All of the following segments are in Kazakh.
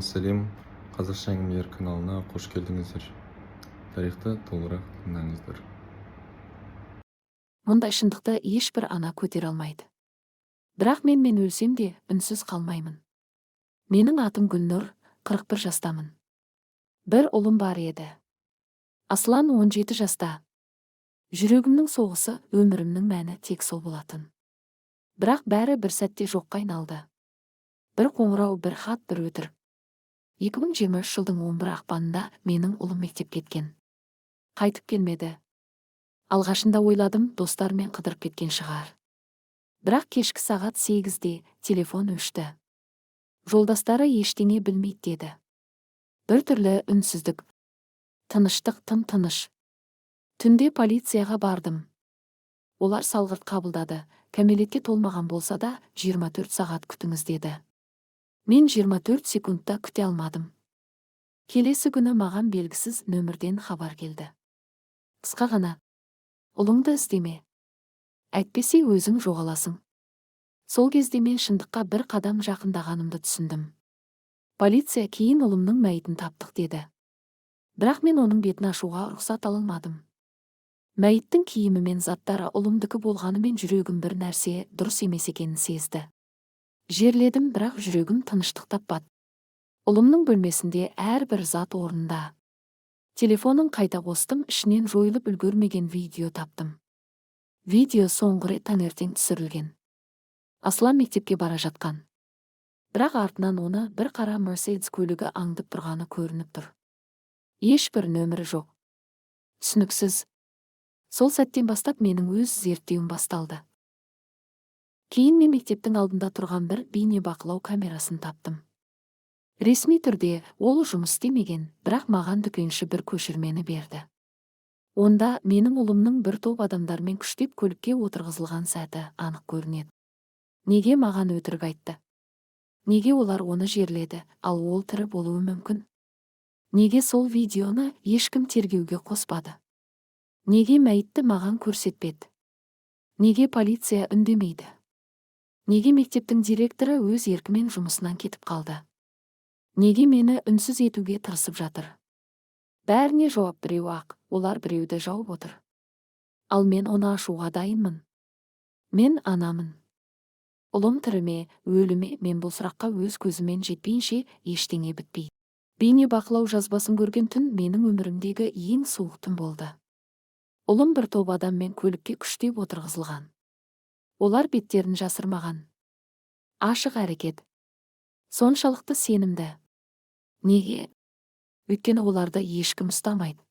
Сәлем, қазақша әңгімелер каналына қош келдіңіздер. Тарихты толығырақ тыңдаңыздар. Мұндай шындықты ешбір ана көтере алмайды. Бірақ мен өлсем де үнсіз қалмаймын. Менің атым Гүлнұр, 41 жастамын. Бір ұлым бар еді. Аслан 17 жаста. Жүрегімнің соғысы, өмірімнің мәні тек сол болатын. Бірақ бәрі бір сәтте жоққа айналды. Бір қоңырау, бір хат, бір өтірік. 2023 жылдың 11 ақпанында менің ұлым мектепке кеткен. Қайтып келмеді. Алғашында ойладым, достармен қыдырып кеткен шығар. Бірақ кешкі сағат 8-де телефон өшті. Жолдастары ештеңе білмейді деді. Бір түрлі үнсіздік. Тыныштық, тым тыныш. Түнде полицияға бардым. Олар салғырт қабылдады. Кәмелетке толмаған болса да 24 сағат күтіңіз деді. Мен 24 секундта күте алмадым. Келесі күні маған белгісіз нөмірден хабар келді. Қысқа ғана: ұлыңды іздеме. Әйтпесе өзің жоғаласың. Сол кезде мен шындыққа бір қадам жақындағанымды түсіндім. Полиция кейін ұлымның мәйітін таптық деді. Бірақ мен оның бетін ашуға рұқсат ала алмадым. Мәйіттің киімі мен заттары ұлымдікі болғанымен жүрегім бір нәрсе дұрыс емес екенін сезді. Жерледім, бірақ жүрегім тыныштық таппады. Ұлымның бөлмесінде әрбір зат орнында. Телефонын қайта қостым, ішінен жойылып үлгермеген видео таптым. Видео соңғы рет таңертең түсірілген. Аслан мектепке бара жатқан. Бірақ артынан оны бір қара Мерседес көлігі аңдып тұрғаны көрініп тұр. Ешбір нөмірі жоқ. Түсініксіз. Сол сәттен бастап менің өз зерттеуім басталды. Кейін мен мектептің алдында тұрған бір бейнебақылау камерасын таптым. Ресми түрде ол жұмыс істемеген, бірақ маған дүкенші бір көшірмені берді. Онда менің ұлымның бір топ адамдармен күштеп көлікке отырғызылған сәті анық көрінеді. Неге маған өтірік айтты? Неге олар оны жерледі, ал ол тірі болуы мүмкін? Неге сол видеоны ешкім тергеуге қоспады? Неге мәйітті маған көрсетпеді? Неге полиция үндемейді? Неге мектептің директоры өз еркімен жұмысынан кетіп қалды? Неге мені үнсіз етуге тырысып жатыр? Бәріне жауап біреу ақ, олар біреуді жауып отыр. Ал мен оны ашуға дайынмын. Мен анамын. Ұлым тірі ме, өлі ме, мен бұл сұраққа өз көзімен жетпейінше ештеңе бітпейді. Бейнебақылау жазбасын көрген түн менің өмірімдегі ең суық түн болды. Ұлым бір топ адаммен көлікке күштеп отырғызылған. Олар беттерін жасырмаған. Ашық әрекет. Соншалықты сенімді. Неге? Өйткені оларды ешкім ұстамайды.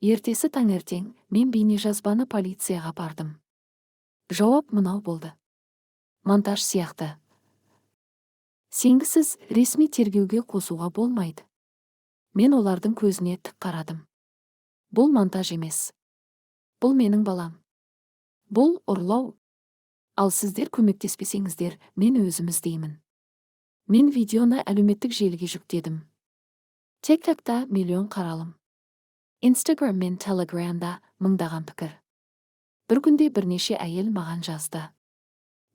Ертесі таңертең мен бейнежазбаны полицияға бардым. Жауап мынау болды. Монтаж сияқты. Сенгісіз ресми тергеуге қосуға болмайды. Мен олардың көзіне тік қарадым. Бұл монтаж емес. Бұл менің балам. Бұл ұрлау. Ал сіздер көмектеспесеңіздер, мен өзім іздеймін. Мен видеоны әлеуметтік желіге жүктедім. TikTokта миллион қаралым. Instagram мен Telegramда мыңдаған пікір. Бір күнде бірнеше әйел маған жазды.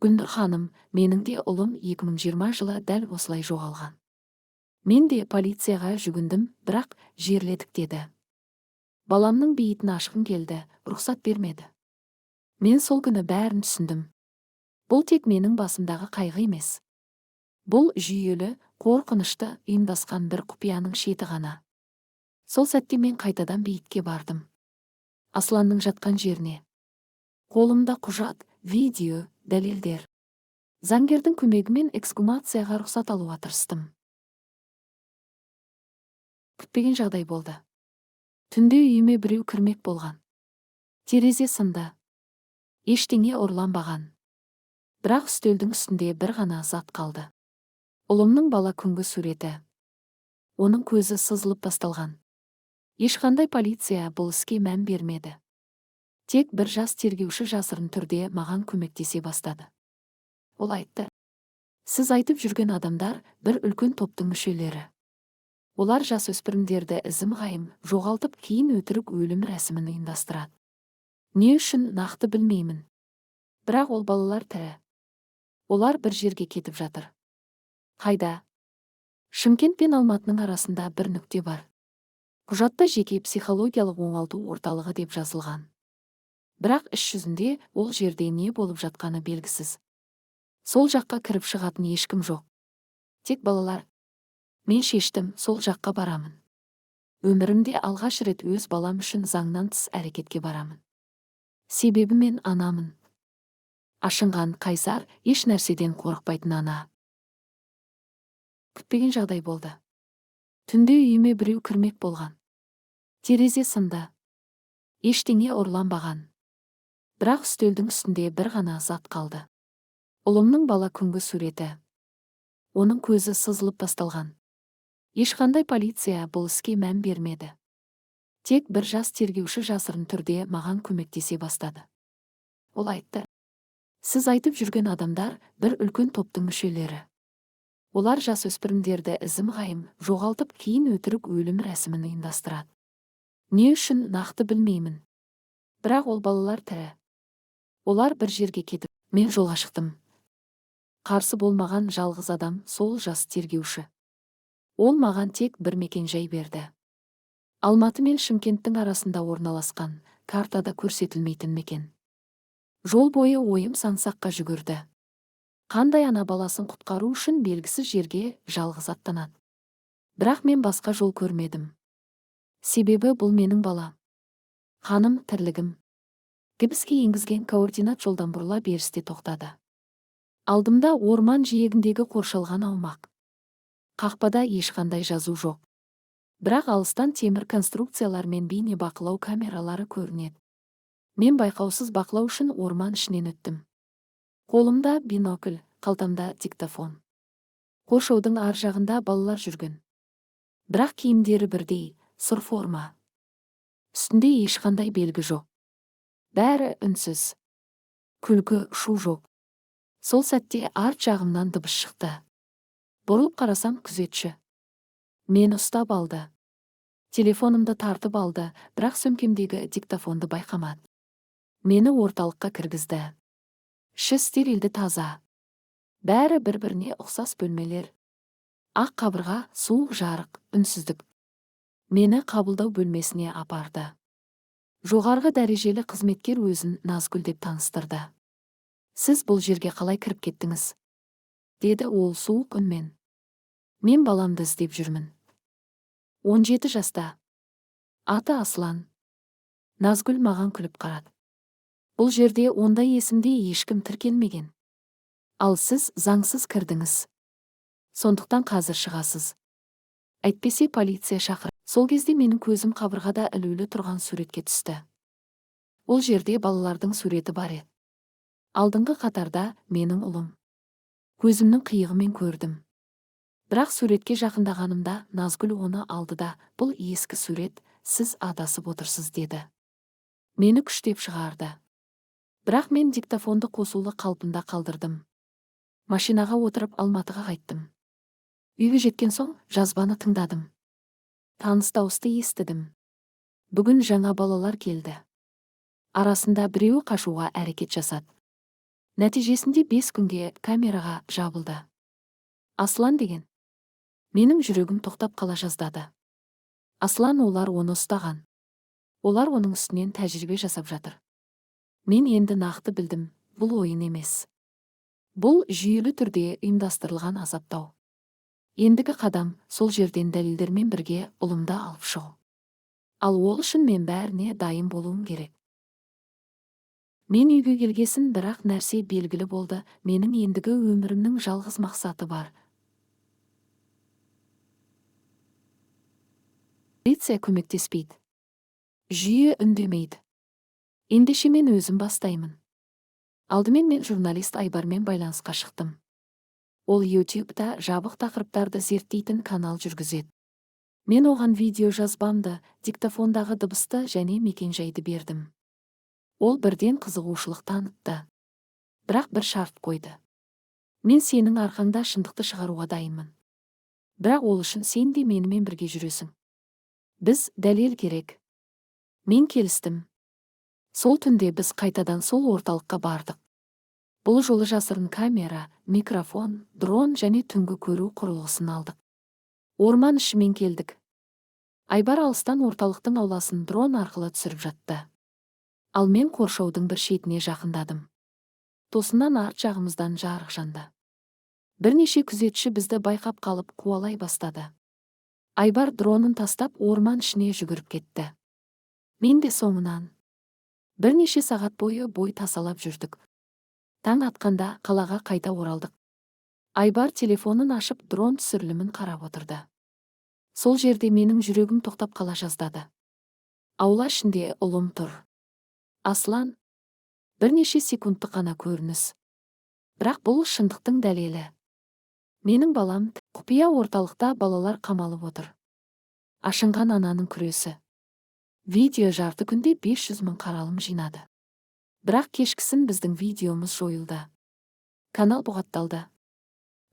Гүлнұр ханым, менің де ұлым 2020 жылы дәл осылай жоғалған. Мен де полицияға жүгіндім, бірақ жерледік деді. Баламның бейітін ашқым келді, рұқсат бермеді. Мен сол күні бәрін түсіндім. Бұл тек менің басымдағы қайғы емес. Бұл жүйелі, қорқынышты ұйымдасқан бір құпияның шеті ғана. Сол сәтте мен қайтадан бейітке бардым. Асланның жатқан жеріне. Қолымда құжат, видео, дәлелдер. Заңгердің көмегімен эксгумацияға рұқсат алуға тырыстым. Күтпеген жағдай болды. Түнде үйіме біреу кірмек болған. Терезе сынды. Ештеңе ұрланбаған. Бірақ үстелдің үстінде бір ғана зат қалды. Ұлымның бала күнгі суреті. Оның көзі сызылып тасталған. Ешқандай полиция бұл іске мән бермеді. Тек бір жас тергеуші жасырын түрде маған көмектесе бастады. Ол айтты: сіз айтып жүрген адамдар бір үлкен топтың мүшелері. Олар жасөспірімдерді ізім-ғайым жоғалтып, кейін өтірік өлім рәсімін ұйымдастырады. Не үшін нақты білмеймін. Бірақ ол балалар тірі. Олар бір жерге кетіп жатыр. Қайда? Шымкент пен Алматының арасында бір нүкте бар. Құжатта жеке психологиялық оңалту орталығы деп жазылған. Бірақ іс жүзінде ол жерде не болып жатқаны белгісіз. Сол жаққа кіріп шығатын ешкім жоқ. Тек балалар. Мен шештім, сол жаққа барамын. Өмірімде алғаш рет өз балам үшін заңнан тыс әрекетке барамын. Себебі мен анамын. Ашынған, қайсар, еш нәрседен қорықпайтын ана. Күтпеген жағдай болды. Түнде үйіме біреу кірмек болған. Терезе сынды. Ештеңе ұрланбаған. Бірақ үстелдің үстінде бір ғана зат қалды. Ұлымның бала күнгі суреті. Оның көзі сызылып басталған. Ешқандай полиция бұл іске мән бермеді. Тек бір жас тергеуші жасырын түрде маған көмектесе бастады. Ол айтты: сіз айтып жүрген адамдар бір үлкен топтың мүшелері. Олар жасөспірімдерді ізім-ғайым жоғалтып, кейін өтірік өлім рәсімін ұйымдастырады. Не үшін нақты білмеймін. Бірақ ол балалар тірі. Олар бір жерге кетіп, мен жолға шықтым. Қарсы болмаған жалғыз адам сол жас тергеуші. Ол маған тек бір мекен-жай берді. Алматы мен Шымкенттің арасында орналасқан, картада көрсетілмейтін мекен. Жол бойы ойым сансаққа жүгірді. Қандай ана баласын құтқару үшін белгісіз жерге жалғыз аттанады. Бірақ мен басқа жол көрмедім. Себебі бұл менің балам. Қаным, тірлігім. Гипске енгізген координат жолдан бұрыла берісте тоқтады. Алдымда орман жиегіндегі қоршалған аумақ. Қақпада ешқандай жазу жоқ. Бірақ алыстан темір конструкциялар мен бейне бақылау камералары көрінеді. Мен байқаусыз бақылау үшін орман ішінен өттім. Қолымда бинокль, қалтамда диктофон. Қоршаудың ар жағында балалар жүрген. Бірақ киімдері бірдей, сұр форма. Үстінде ешқандай белгі жоқ. Бәрі үнсіз. Күлкі, шу жоқ. Сол сәтте арт жағымнан дыбыс шықты. Бұрылып қарасам, күзетші. Мені ұстап алды. Телефонымды тартып алды, бірақ сөмкемдегі диктофонды байқамады. Мені орталыққа кіргізді. Іші стерилді, таза. Бәрі бір-біріне ұқсас бөлмелер. Ақ қабырға, суық жарық, үнсіздік. Мені қабылдау бөлмесіне апарды. Жоғарғы дәрежелі қызметкер өзін Назгүл деп таныстырды. Сіз бұл жерге қалай кіріп кеттіңіз? Деді ол суық үнмен. Мен баламды іздеп жүрмін. 17 жаста. Аты Аслан. Назгүл маған күліп қарады. Бұл жерде ондай есімде ешкім тіркелмеген. Ал сіз заңсыз кірдіңіз. Сондықтан қазір шығасыз. Әйтпесе полиция шақыр. Сол кезде менің көзім қабырғада ілулі тұрған суретке түсті. Ол жерде балалардың суреті бар еді. Алдыңғы қатарда менің ұлым. Көзімнің қиығымен көрдім. Бірақ суретке жақындағанымда Назгүл оны алды да, бұл ескі сурет, сіз адасып отырсыз, деді. Мені күштеп шығарды. Бірақ мен диктофонды қосулы қалпында қалдырдым. Машинаға отырып Алматыға қайттым. Үйге жеткен соң жазбаны тыңдадым. Таныс дауысты естідім. Бүгін жаңа балалар келді. Арасында біреуі қашуға әрекет жасады. Нәтижесінде 5 күнге камераға жабылды. Аслан деген. Менің жүрегім тоқтап қала жаздады. Аслан, олар оны ұстаған. Олар оның үстінен тәжірибе жасап жатыр. Мен енді нақты білдім, бұл ойын емес. Бұл жүйелі түрде ұйымдастырылған азаптау. Ендігі қадам сол жерден дәлелдермен бірге ұлымды алып шығу. Ал ол үшін мен бәріне дайын болуым керек. Мен үйге келгесін бірақ нәрсе белгілі болды. Менің ендігі өмірімнің жалғыз мақсаты бар. Полиция көмектеспейді. Жүйе үндемейді. Ендеше мен өзім бастаймын. Алдымен мен журналист Айбармен байланысқа шықтым. Ол YouTube-та жабық тақырыптарды зерттейтін канал жүргізеді. Мен оған видео жазбамды, диктофондағы дыбысты және мекен-жайды бердім. Ол бірден қызығушылық танытты. Бірақ бір шарт қойды. Мен сенің арқаңда шындықты шығаруға дайынмын. Бірақ ол үшін сен де менімен бірге жүресің. Біз дәлел керек. Мен келістім. Сол түнде біз қайтадан сол орталыққа бардық. Бұл жолы жасырын камера, микрофон, дрон және түнгі көру құрылғысын алдық. Орман ішімен келдік. Айбар алыстан орталықтың ауласын дрон арқылы түсіріп жатты. Ал мен қоршаудың бір шетіне жақындадым. Тосынан арт жағымыздан жарық жанды. Бірнеше күзетші бізді байқап қалып қуалай бастады. Айбар дронын тастап орман ішіне жүгіріп кетті. Мен де соңынан. Бірнеше сағат бойы бой тасалап жүрдік. Таң атқанда қалаға қайта оралдық. Айбар телефонын ашып дрон түсірілімін қарап отырды. Сол жерде менің жүрегім тоқтап қала жаздады. Аула ішінде ұлым тұр. Аслан. Бірнеше секундтық қана көрініс. Бірақ бұл шындықтың дәлелі. Менің балам құпия орталықта балалар қамалып отыр. Ашынған ананың күресі. Видео жарты күнде 500 000 қаралым жинады. Бірақ кешкісін біздің видеомыз жойылды. Канал бұғатталды.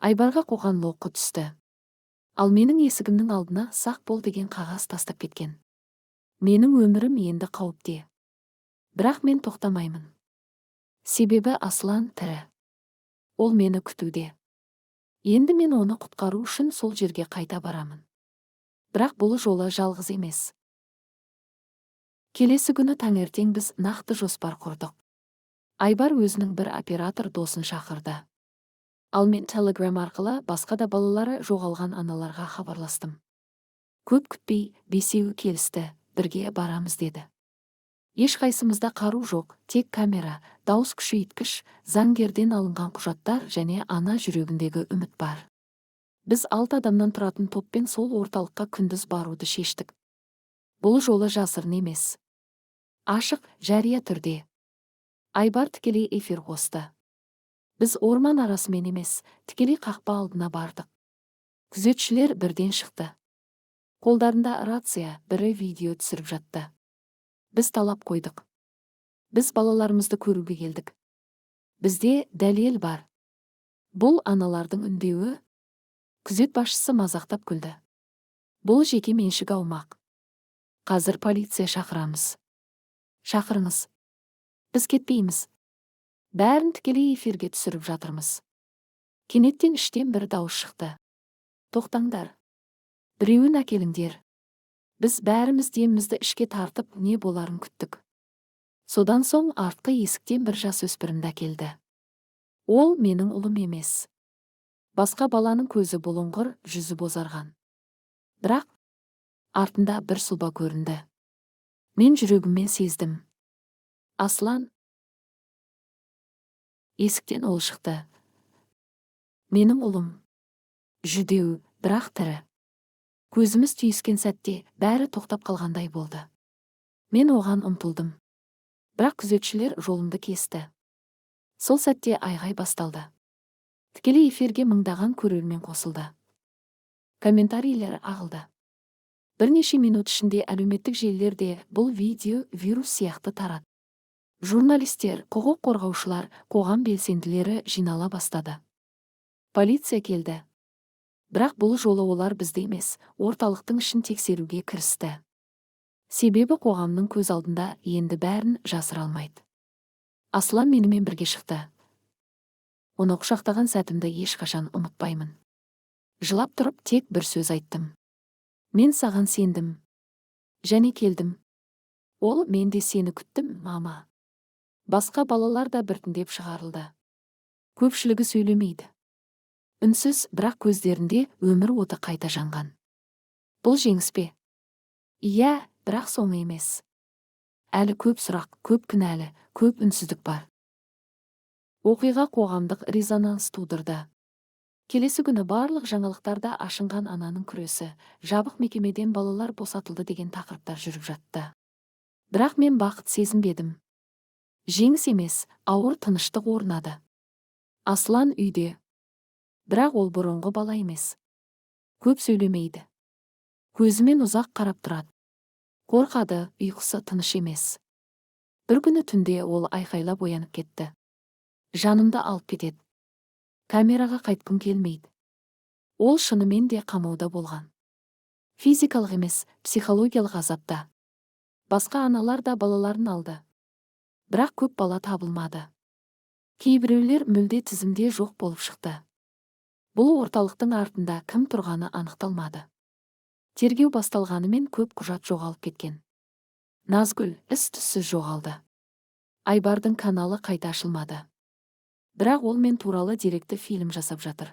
Айбарға қоқан лоққы түсті. Ал менің есігімнің алдына сақ бол деген қағаз тастап кеткен. Менің өмірім енді қауіпте. Бірақ мен тоқтамаймын. Себебі Аслан тірі. Ол мені күтуде. Енді мен оны құтқару үшін сол жерге қайта барамын. Бірақ бұл жолы жалғыз емес. Келесі күні таңертең біз нақты жоспар құрдық. Айбар өзінің бір оператор досын шақырды. Ал мен Telegram арқылы басқа да балалары жоғалған аналарға хабарластым. Көп күтпей, бесеуі келісті, бірге барамыз деді. Ешқайсымызда қару жоқ, тек камера, дауыс күшейткіш, заңгерден алынған құжаттар және ана жүрегіндегі үміт бар. Біз 6 адамнан тұратын топпен сол орталыққа күндіз баруды шештік. Бұл жолы жасырын емес. Ашық, жария түрде. Айбар тікелей эфир қосты. Біз орман арасымен емес, тікелей қақпа алдына бардық. Күзетшілер бірден шықты. Қолдарында рация, бірі видео түсіріп жатты. Біз талап қойдық. Біз балаларымызды көруге келдік. Бізде дәлел бар. Бұл аналардың үндеуі. Күзет басшысы мазақтап күлді. Бұл жеке меншік аумақ. Қазір полиция шақырамыз. Шақырыңыз. Біз кетпейміз. Бәрін тікелей эфирге түсіріп жатырмыз. Кенеттен іштен бір дауыс шықты. Тоқтаңдар. Біреуін әкеліңдер. Біз бәріміз демімізді ішке тартып не боларын күттік. Содан соң артқы есіктен бір жасөспірімді әкелді. Ол менің ұлым емес. Басқа баланың көзі бұлыңғыр, жүзі бозарған. Бірақ артында бір сұлба көрінді. Мен жүрегіммен сездім. Аслан. Есіктен ол шықты. Менің ұлым. Жүдеу, бірақ тірі. Көзіміз түйіскен сәтте бәрі тоқтап қалғандай болды. Мен оған ұмтылдым. Бірақ күзетшілер жолымды кесті. Сол сәтте айғай басталды. Тікелей эфирге мыңдаған көрермен қосылды. Комментарийлер ағылды. Бірнеше минут ішінде әлеуметтік желілерде бұл видео вирус сияқты тарады. Журналистер, құқық қорғаушылар, қоғам белсенділері жинала бастады. Полиция келді. Бірақ бұл жолы олар бізді емес, орталықтың ішін тексеруге кірісті. Себебі қоғамның көз алдында енді бәрін жасыра алмайды. Аслан менімен бірге шықты. Оны құшақтаған сәтімді ешқашан ұмытпаймын. Жылап тұрып тек бір сөз айттым. Мен саған сендім. Және келдім. Ол мен де сені күттім, мама. Басқа балалар да біртіндеп шығарылды. Көпшілігі сөйлемейді. Үнсіз, бірақ көздерінде өмір оты қайта жанған. Бұл жеңіс пе? Иә, бірақ соңы емес. Әлі көп сұрақ, көп кінәлі, көп үнсіздік бар. Оқиға қоғамдық резонанс тудырды. Келесі күні барлық жаңалықтарда ашынған ананың күресі, жабық мекемеден балалар босатылды деген тақырыптар жүріп жатты. Бірақ мен бақыт сезінбедім. Жеңіс емес, ауыр тыныштық орнады. Аслан үйде. Бірақ ол бұрынғы бала емес. Көп сөйлемейді. Көзімен ұзақ қарап тұрады. Қорқады, ұйқысы тыныш емес. Бір күні түнде ол айқайлап оянып кетті. Жанымды алып кетеді. Камераға қайтқым келмейді. Ол шынымен де қамауда болған. Физикалық емес, психологиялық азапта. Басқа аналар да балаларын алды. Бірақ көп бала табылмады. Кейбіреулер мүлде тізімде жоқ болып шықты. Бұл орталықтың артында кім тұрғаны анықталмады. Тергеу басталғанымен көп құжат жоғалып кеткен. Назгүл із-түссіз жоғалды. Айбардың каналы қайта ашылмады. Бірақ ол мен туралы деректі фильм жасап жатыр.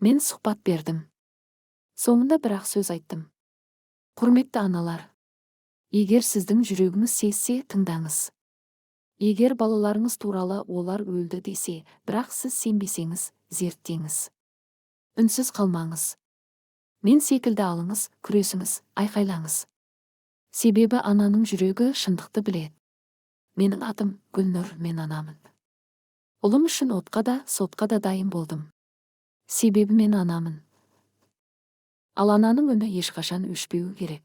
Мен сұхбат бердім. Соңында бірақ сөз айттым. Құрметті аналар, егер сіздің жүрегіңіз сезсе, тыңдаңыз. Егер балаларыңыз туралы олар өлді десе, бірақ сіз сенбесеңіз, зерттеңіз. Үнсіз қалмаңыз. Мен секілді алыңыз, күресіңіз, айқайлаңыз. Себебі ананың жүрегі шындықты біледі. Менің атым Гүлнұр, мен анамын. Ұлым үшін отқа да, сотқа да дайын болдым. Себебі мен анамын. Ал ананың үні ешқашан өшпеуі керек.